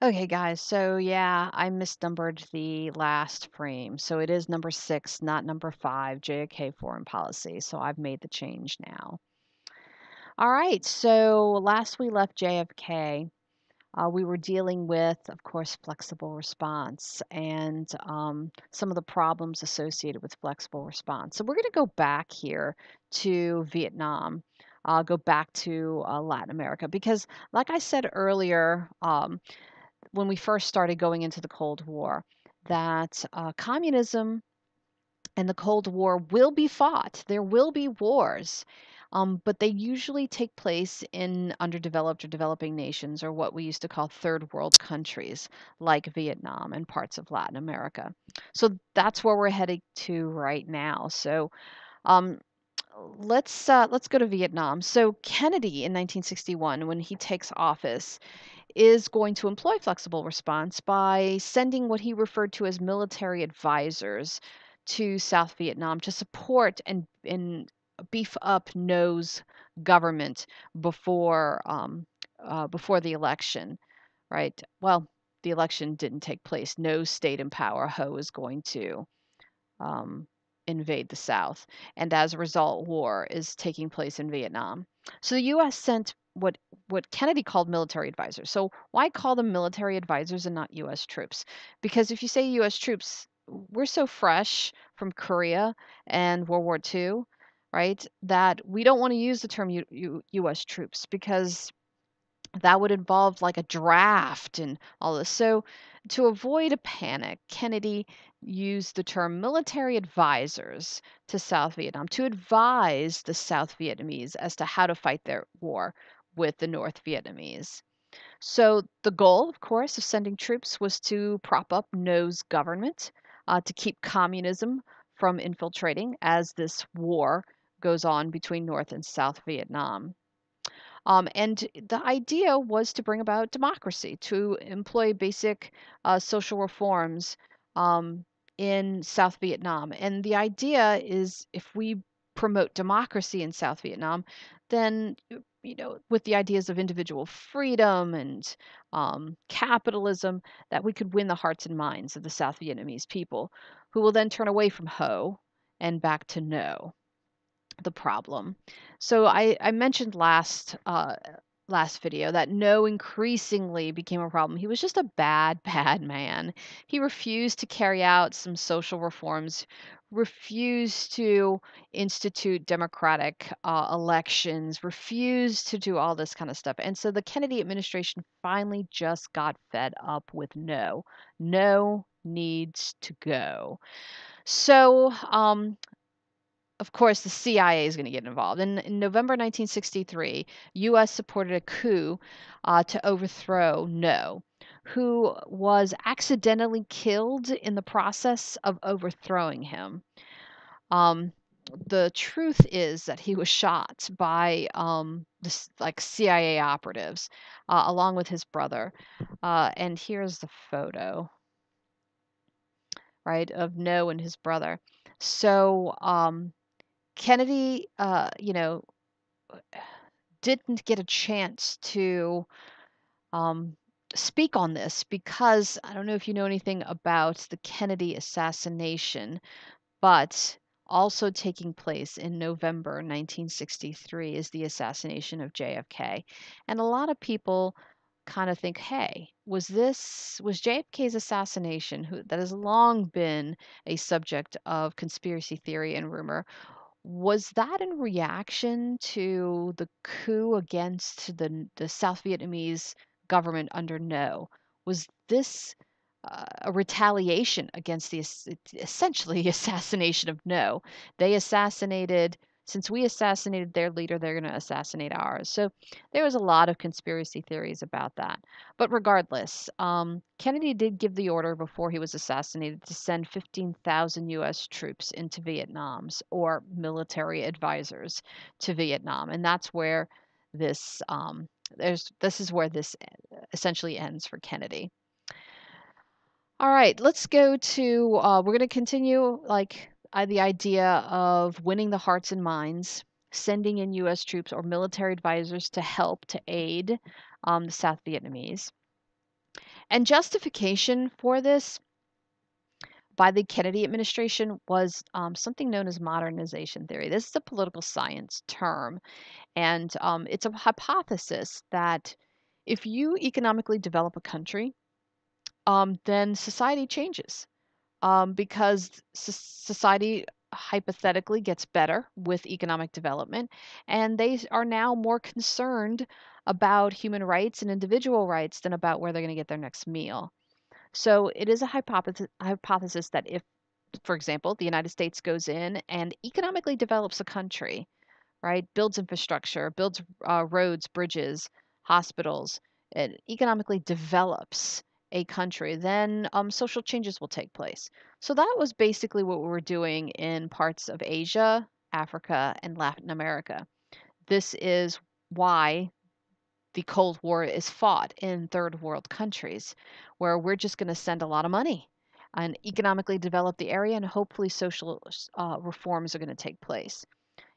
Okay, guys, so yeah, I misnumbered the last frame. So it is number 6, not number 5, JFK Foreign Policy. So I've made the change now. All right, so last we left JFK, we were dealing with, of course, flexible response and some of the problems associated with flexible response. So we're going to go back here to Vietnam. Go back to Latin America because, like I said earlier, when we first started going into the Cold War, that communism and the Cold War will be fought. There will be wars, but they usually take place in underdeveloped or developing nations, or what we used to call third world countries, like Vietnam and parts of Latin America. So that's where we're heading to right now. So um, let's go to Vietnam. So Kennedy in 1961, when he takes office, is going to employ flexible response by sending what he referred to as military advisors to South Vietnam to support and beef up No's government before before the election, right? Well, the election didn't take place. No state in power. Ho is going to um, invade the South. And as a result, war is taking place in Vietnam. So the U.S. sent what Kennedy called military advisors. So why call them military advisors and not U.S. troops? Because if you say U.S. troops, we're so fresh from Korea and World War II, right, that we don't want to use the term U.S. troops because that would involve like a draft and all this. So, to avoid a panic, Kennedy used the term military advisors to South Vietnam to advise the South Vietnamese as to how to fight their war with the North Vietnamese. So, the goal, of course, of sending troops was to prop up No's government, to keep communism from infiltrating as this war goes on between North and South Vietnam. And the idea was to bring about democracy, to employ basic social reforms in South Vietnam. And the idea is if we promote democracy in South Vietnam, then, with the ideas of individual freedom and capitalism, that we could win the hearts and minds of the South Vietnamese people, who will then turn away from Ho and back to No, the problem. So I mentioned last video that No increasingly became a problem. He was just a bad, bad man. He refused to carry out some social reforms, refused to institute democratic elections, refused to do all this kind of stuff. And so the Kennedy administration finally just got fed up with No. No needs to go. So of course, the CIA is going to get involved. In November 1963, U.S. supported a coup to overthrow No, who was accidentally killed in the process of overthrowing him. Um, the truth is that he was shot by this like CIA operatives along with his brother. And here's the photo, right, of No and his brother. So Kennedy, didn't get a chance to um, speak on this because I don't know if you know anything about the Kennedy assassination, but also taking place in November 1963 is the assassination of JFK. And a lot of people kind of think, hey, was JFK's assassination, who that has long been a subject of conspiracy theory and rumor, was that in reaction to the coup against the South Vietnamese government under No? Was this a retaliation against essentially assassination of No? They assassinated, since we assassinated their leader, they're going to assassinate ours. So there was a lot of conspiracy theories about that. But regardless, Kennedy did give the order before he was assassinated to send 15,000 U.S. troops into Vietnam's or military advisors to Vietnam, and that's where this this is where this essentially ends for Kennedy. All right, let's go to we're going to continue like the idea of winning the hearts and minds, sending in U.S. troops or military advisors to help to aid the South Vietnamese. And justification for this by the Kennedy administration was something known as modernization theory. This is a political science term, and it's a hypothesis that if you economically develop a country, then society changes because society hypothetically gets better with economic development, and they are now more concerned about human rights and individual rights than about where they're going to get their next meal. So it is a hypothesis that if, for example, the United States goes in and economically develops a country, right? Builds infrastructure, builds roads, bridges, hospitals, it economically develops a country, then social changes will take place. So that was basically what we were doing in parts of Asia, Africa, and Latin America. This is why the Cold War is fought in third world countries, where we're just going to send a lot of money and economically develop the area, and hopefully social reforms are going to take place.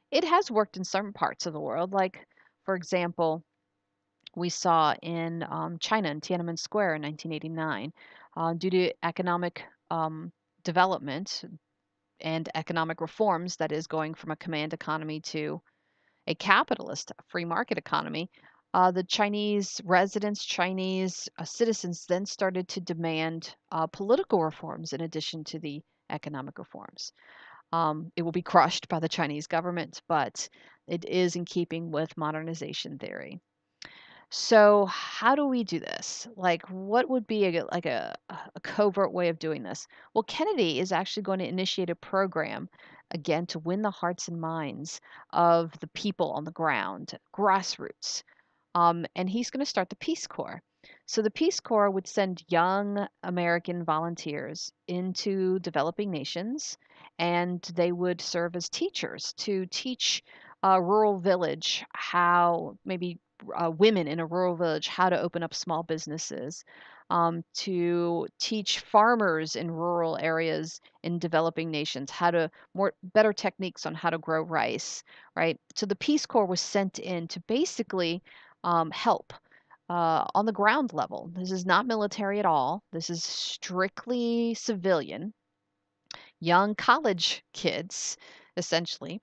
It has worked in some parts of the world, like, for example, we saw in China in Tiananmen Square in 1989, due to economic development and economic reforms, that is, going from a command economy to a capitalist free market economy, the Chinese residents, Chinese citizens then started to demand political reforms in addition to the economic reforms. It will be crushed by the Chinese government, but it is in keeping with modernization theory. So how do we do this? Like, what would be a covert way of doing this? Well, Kennedy is actually going to initiate a program again to win the hearts and minds of the people on the ground, grassroots. And he's going to start the Peace Corps. So the Peace Corps would send young American volunteers into developing nations, and they would serve as teachers to teach a rural village how, maybe women in a rural village, how to open up small businesses, to teach farmers in rural areas in developing nations how to more better techniques on how to grow rice, right? So the Peace Corps was sent in to basically help on the ground level. This is not military at all. This is strictly civilian, young college kids, essentially,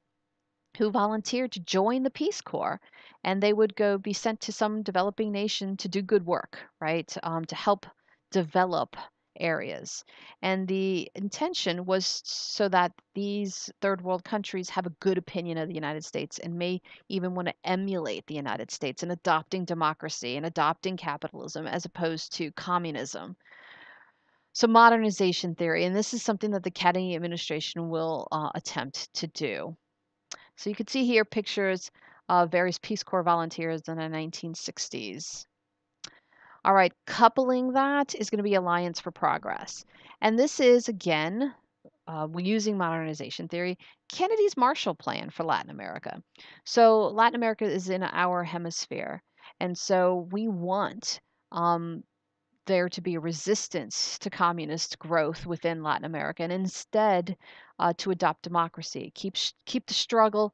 who volunteered to join the Peace Corps, and they would go be sent to some developing nation to do good work, right? To help develop areas. And the intention was so that these third world countries have a good opinion of the United States and may even want to emulate the United States in adopting democracy and adopting capitalism as opposed to communism. So modernization theory, and this is something that the Kennedy administration will attempt to do. So you can see here pictures of various Peace Corps volunteers in the 1960s. All right, coupling that is going to be Alliance for Progress. And this is, again, we're using modernization theory, Kennedy's Marshall Plan for Latin America. So Latin America is in our hemisphere. And so we want there to be a resistance to communist growth within Latin America, and instead to adopt democracy, keep the struggle,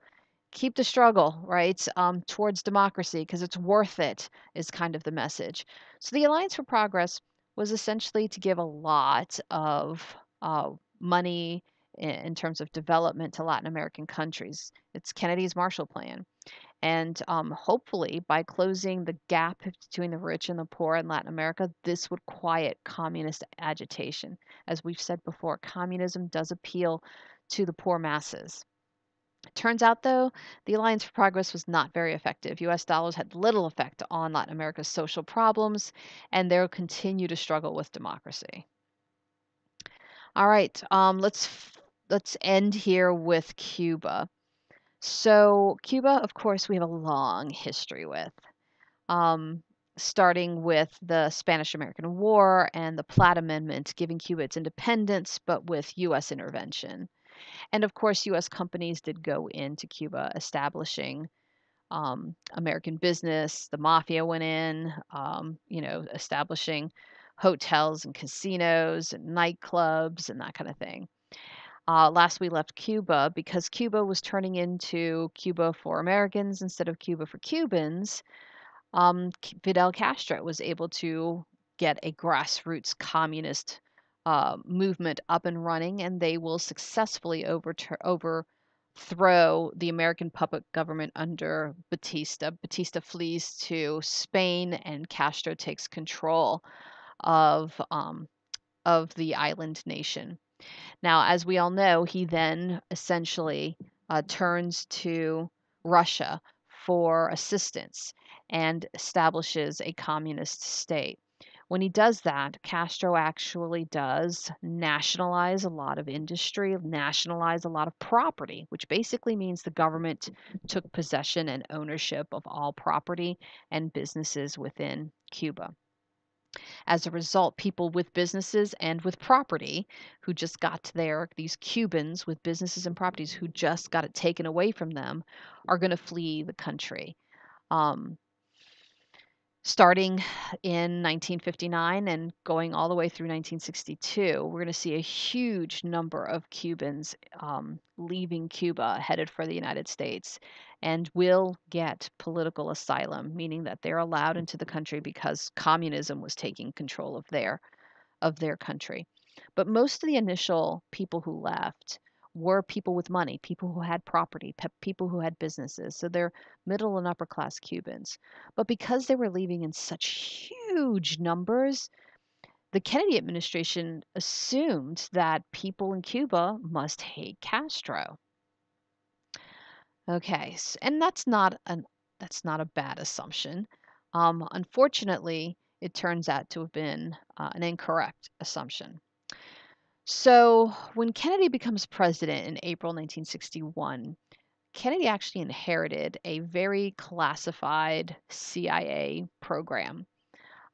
right, towards democracy because it's worth it, is kind of the message. So the Alliance for Progress was essentially to give a lot of money in terms of development to Latin American countries. It's Kennedy's Marshall Plan. And hopefully, by closing the gap between the rich and the poor in Latin America, this would quiet communist agitation. As we've said before, communism does appeal to the poor masses. Turns out, though, the Alliance for Progress was not very effective. US dollars had little effect on Latin America's social problems, and they'll continue to struggle with democracy. All right, let's end here with Cuba. So Cuba, of course, we have a long history with, um, starting with the Spanish-American War and the Platt Amendment, giving Cuba its independence, but with U.S. intervention. And of course, U.S. companies did go into Cuba, establishing American business. The mafia went in, establishing hotels and casinos and nightclubs and that kind of thing. Last we left Cuba, because Cuba was turning into Cuba for Americans instead of Cuba for Cubans, Fidel Castro was able to get a grassroots communist movement up and running, and they will successfully overthrow the American puppet government under Batista. Batista flees to Spain, and Castro takes control of um, of the island nation. Now, as we all know, he then essentially turns to Russia for assistance and establishes a communist state. When he does that, Castro actually does nationalize a lot of industry, nationalize a lot of property, which basically means the government took possession and ownership of all property and businesses within Cuba. As a result, people with businesses and with property who just got there, these Cubans with businesses and properties who just got it taken away from them, are going to flee the country. Um, Starting in 1959 and going all the way through 1962, we're going to see a huge number of Cubans leaving Cuba, headed for the United States, and will get political asylum, meaning that they're allowed into the country because communism was taking control of their country. But most of the initial people who left were people with money, people who had property, people who had businesses. So they're middle and upper class Cubans. But because they were leaving in such huge numbers, the Kennedy administration assumed that people in Cuba must hate Castro. Okay, and that's not a bad assumption. Unfortunately, it turns out to have been an incorrect assumption. So, when Kennedy becomes president in April 1961, Kennedy actually inherited a very classified CIA program.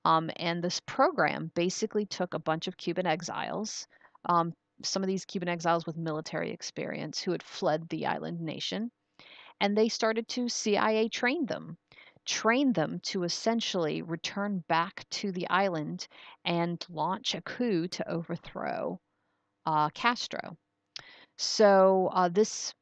And this program basically took a bunch of Cuban exiles, um, some of these Cuban exiles with military experience who had fled the island nation, and they started to CIA train them to essentially return back to the island and launch a coup to overthrow Castro. So this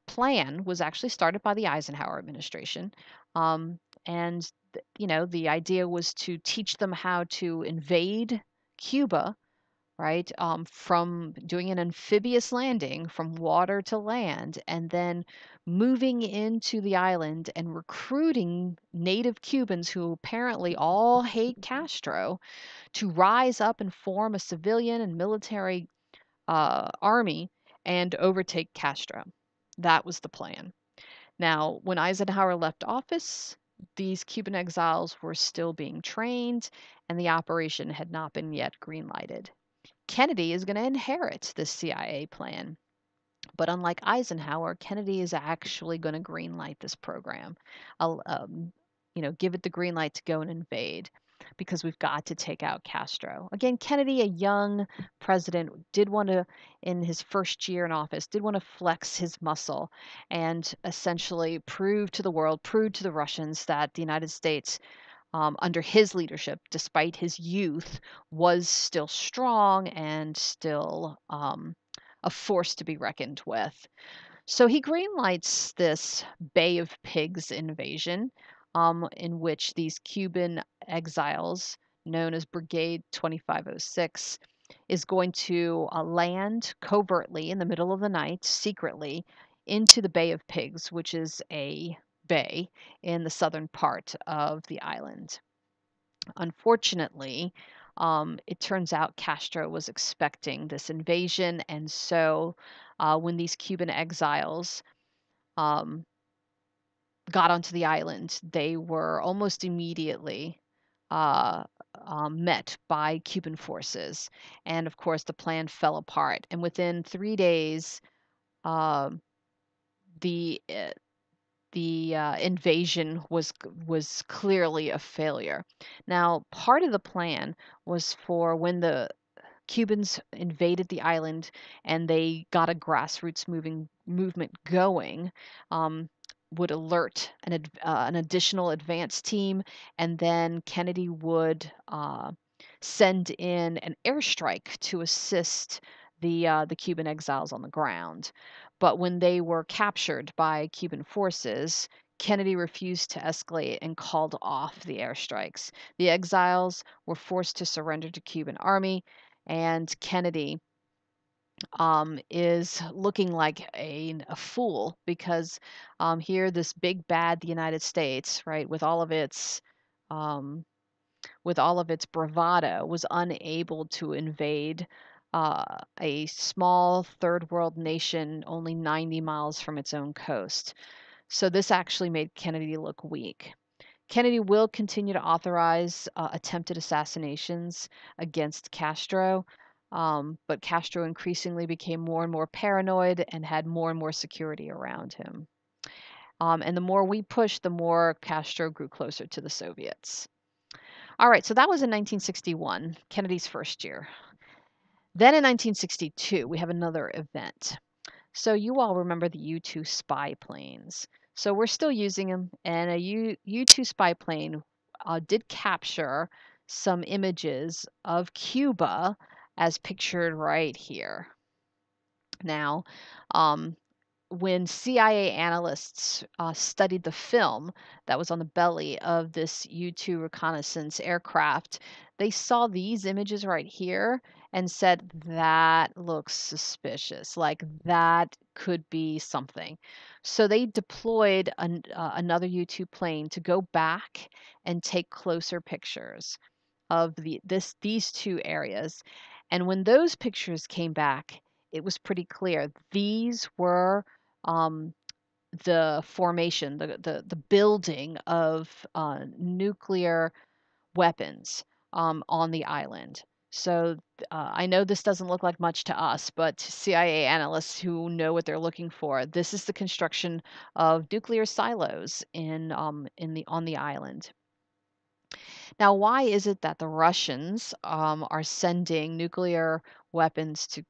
plan was actually started by the Eisenhower administration, um, and the idea was to teach them how to invade Cuba, right? From doing an amphibious landing from water to land, and then moving into the island and recruiting native Cubans who apparently all hate Castro to rise up and form a civilian and military army and overtake Castro. That was the plan. Now, when Eisenhower left office, these Cuban exiles were still being trained, and the operation had not been yet greenlighted. Kennedy is going to inherit this CIA plan. But unlike Eisenhower, Kennedy is actually going to greenlight this program. I'll, give it the green light to go and invade because we've got to take out Castro. Again, Kennedy, a young president, did want to, in his first year in office, did want to flex his muscle and essentially prove to the world, prove to the Russians that the United States, under his leadership, despite his youth, was still strong and still a force to be reckoned with. So he greenlights this Bay of Pigs invasion, in which these Cuban exiles, known as Brigade 2506, is going to land covertly in the middle of the night, secretly, into the Bay of Pigs, which is a bay in the southern part of the island. Unfortunately, it turns out Castro was expecting this invasion, and so when these Cuban exiles um, got onto the island, they were almost immediately uh, met by Cuban forces. And of course, the plan fell apart. And within 3 days, um the invasion was clearly a failure. Now, part of the plan was for when the Cubans invaded the island and they got a grassroots movement going, um, would alert an additional advance team, and then Kennedy would send in an airstrike to assist the Cuban exiles on the ground. But when they were captured by Cuban forces, Kennedy refused to escalate and called off the airstrikes. The exiles were forced to surrender to Cuban army, and Kennedy is looking like a fool because here this big bad the United States, right, um, with all of its bravado, was unable to invade a small third world nation only 90 miles from its own coast. So this actually made Kennedy look weak. Kennedy will continue to authorize attempted assassinations against Castro, but Castro increasingly became more and more paranoid and had more and more security around him. And the more we pushed, the more Castro grew closer to the Soviets. All right, so that was in 1961, Kennedy's first year. Then in 1962, we have another event. So you all remember the U-2 spy planes. So we're still using them, and a U-2 spy plane did capture some images of Cuba as pictured right here. Now, um, when CIA analysts studied the film that was on the belly of this U-2 reconnaissance aircraft, they saw these images right here and said, that looks suspicious. Like that could be something. So they deployed another U-2 plane to go back and take closer pictures of these two areas. And when those pictures came back, it was pretty clear these were um, the formation, the building of nuclear weapons on the island. So I know this doesn't look like much to us, but to CIA analysts who know what they're looking for, this is the construction of nuclear silos in the on the island. Now, why is it that the Russians are sending nuclear weapons to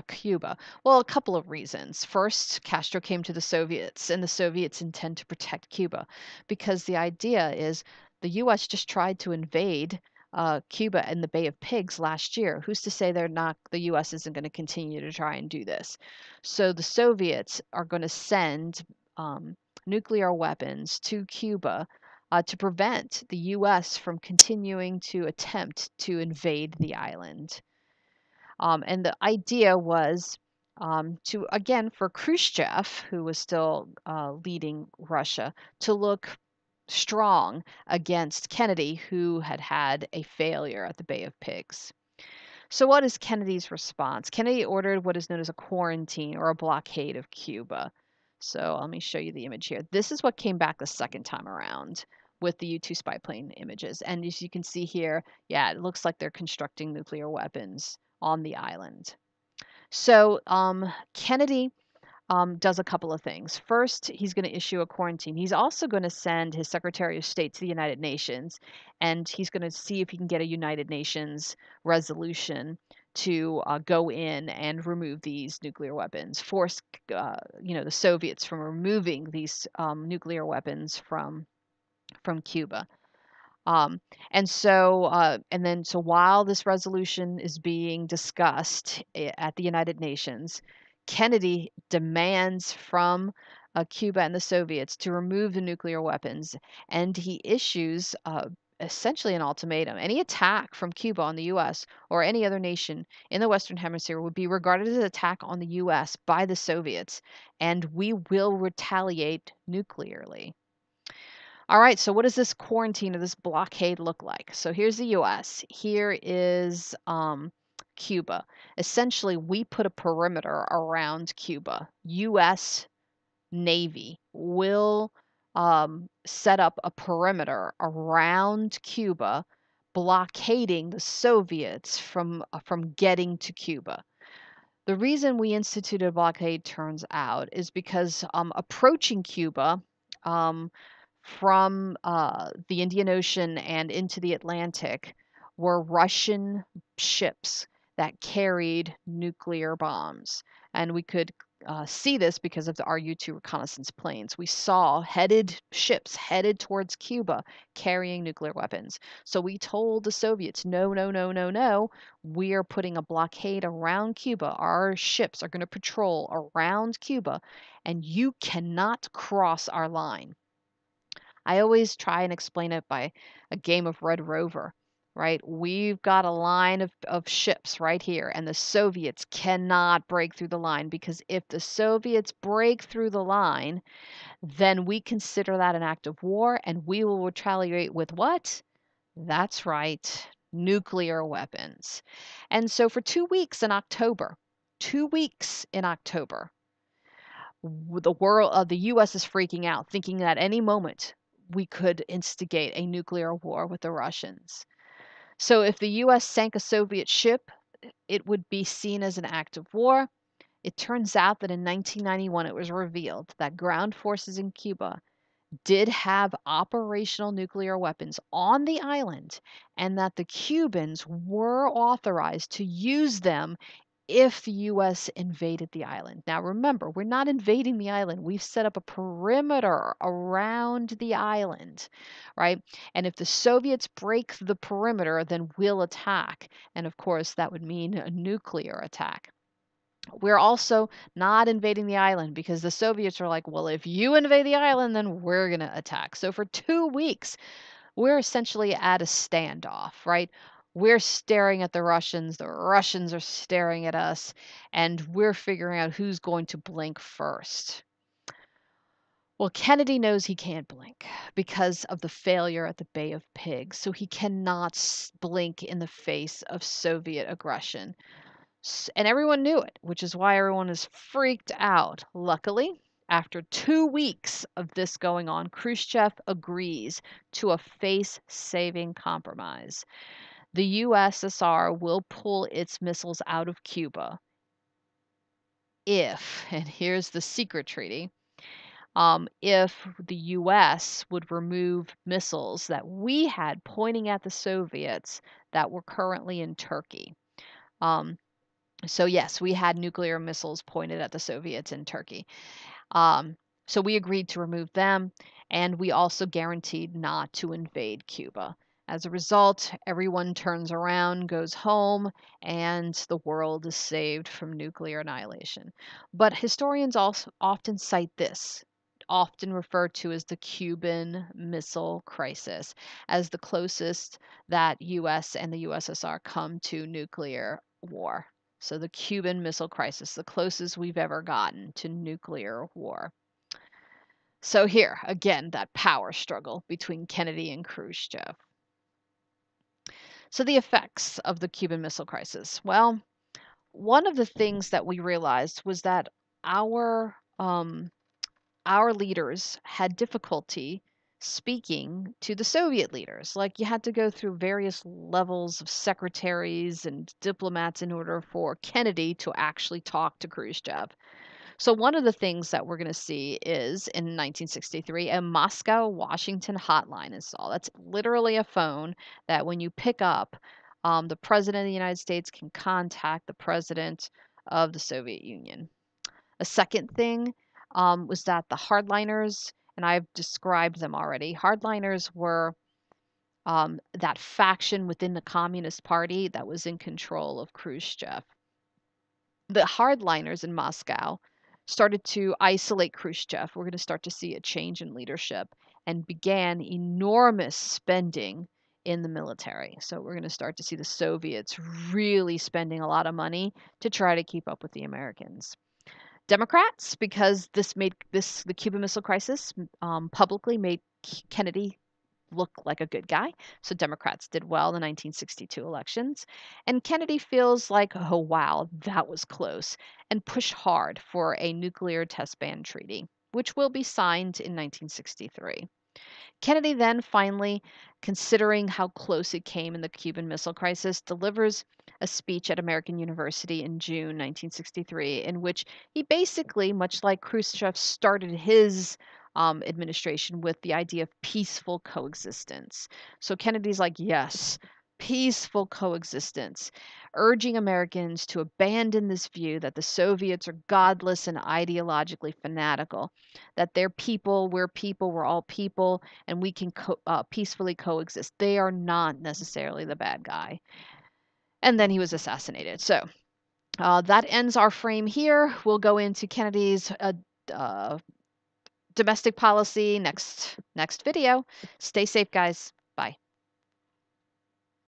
Cuba? Well, a couple of reasons. First, Castro came to the Soviets, and the Soviets intend to protect Cuba because the idea is the U.S. just tried to invade Cuba and the Bay of Pigs last year. Who's to say the U.S. isn't going to continue to try and do this? So the Soviets are going to send nuclear weapons to Cuba to prevent the U.S. from continuing to attempt to invade the island. And the idea was to, again, for Khrushchev, who was still leading Russia, to look strong against Kennedy, who had had a failure at the Bay of Pigs. So, what is Kennedy's response? Kennedy ordered what is known as a quarantine or a blockade of Cuba. So, let me show you the image here. This is what came back the second time around with the U-2 spy plane images. And as you can see here, yeah, it looks like they're constructing nuclear weapons on the island. So, Kennedy does a couple of things. First, he's going to issue a quarantine. He's also going to send his Secretary of State to the United Nations, and he's going to see if he can get a United Nations resolution to go in and remove these nuclear weapons, force the Soviets from removing these nuclear weapons from Cuba. So while this resolution is being discussed at the United Nations, Kennedy demands from Cuba and the Soviets to remove the nuclear weapons, and he issues essentially an ultimatum. Any attack from Cuba on the U.S. or any other nation in the Western Hemisphere would be regarded as an attack on the U.S. by the Soviets, and we will retaliate nuclearly. All right, so what does this quarantine or this blockade look like? So here's the US. Here is Cuba. Essentially, we put a perimeter around Cuba. US Navy will set up a perimeter around Cuba, blockading the Soviets from getting to Cuba. The reason we instituted a blockade, turns out, is because approaching Cuba from the Indian Ocean and into the Atlantic were Russian ships that carried nuclear bombs. And we could see this because of the RU-2 reconnaissance planes. We saw ships headed towards Cuba carrying nuclear weapons. So we told the Soviets, no, no, no, no, no. We are putting a blockade around Cuba. Our ships are going to patrol around Cuba, and you cannot cross our line. I always try and explain it by a game of Red Rover, right? We've got a line of ships right here, and the Soviets cannot break through the line, because if the Soviets break through the line, then we consider that an act of war, and we will retaliate with what? That's right, nuclear weapons. And so for 2 weeks in October, 2 weeks in October, the U.S. is freaking out, thinking that any moment we could instigate a nuclear war with the Russians. So if the U.S. sank a Soviet ship, it would be seen as an act of war. It turns out that in 1991, it was revealed that ground forces in Cuba did have operational nuclear weapons on the island, and that the Cubans were authorized to use them if the US invaded the island. Now remember, we're not invading the island. We've set up a perimeter around the island, right? And if the Soviets break the perimeter, then we'll attack. And of course, that would mean a nuclear attack. We're also not invading the island because the Soviets are like, well, if you invade the island, then we're going to attack. So for 2 weeks, we're essentially at a standoff, right? We're staring at the Russians are staring at us, and we're figuring out who's going to blink first. Well, Kennedy knows he can't blink because of the failure at the Bay of Pigs, so he cannot blink in the face of Soviet aggression. And everyone knew it, which is why everyone is freaked out. Luckily, after 2 weeks of this going on, Khrushchev agrees to a face-saving compromise. The USSR will pull its missiles out of Cuba if, and here's the secret treaty, if the US would remove missiles that we had pointing at the Soviets that were currently in Turkey. So yes, we had nuclear missiles pointed at the Soviets in Turkey. So we agreed to remove them, and we also guaranteed not to invade Cuba. As a result, everyone turns around, goes home, and the world is saved from nuclear annihilation. But historians also often cite this, often referred to as the Cuban Missile Crisis, as the closest that US and the USSR come to nuclear war. So the Cuban Missile Crisis, the closest we've ever gotten to nuclear war. So here, again, that power struggle between Kennedy and Khrushchev. So the effects of the Cuban Missile Crisis. Well, one of the things that we realized was that our our leaders had difficulty speaking to the Soviet leaders. Like, you had to go through various levels of secretaries and diplomats in order for Kennedy to actually talk to Khrushchev. So one of the things that we're going to see is in 1963, a Moscow Washington hotline installed. That's literally a phone that when you pick up, the president of the United States can contact the president of the Soviet Union. A second thing was that the hardliners, and I've described them already, hardliners were that faction within the Communist Party that was in control of Khrushchev. The hardliners in Moscow started to isolate Khrushchev. We're going to start to see a change in leadership, and began enormous spending in the military. So we're going to start to see the Soviets really spending a lot of money to try to keep up with the Americans. Democrats, because the Cuban Missile Crisis publicly made Kennedy look like a good guy. So Democrats did well in the 1962 elections. And Kennedy feels like, oh, wow, that was close, and pushed hard for a nuclear test ban treaty, which will be signed in 1963. Kennedy then finally, considering how close it came in the Cuban Missile Crisis, delivers a speech at American University in June 1963, in which he basically, much like Khrushchev, started his administration with the idea of peaceful coexistence. So Kennedy's like, yes, peaceful coexistence, urging Americans to abandon this view that the Soviets are godless and ideologically fanatical, that they're people, we're all people, and we can peacefully coexist. They are not necessarily the bad guy. And then he was assassinated. So that ends our frame here. We'll go into Kennedy's uh, domestic policy next video. Stay safe, guys.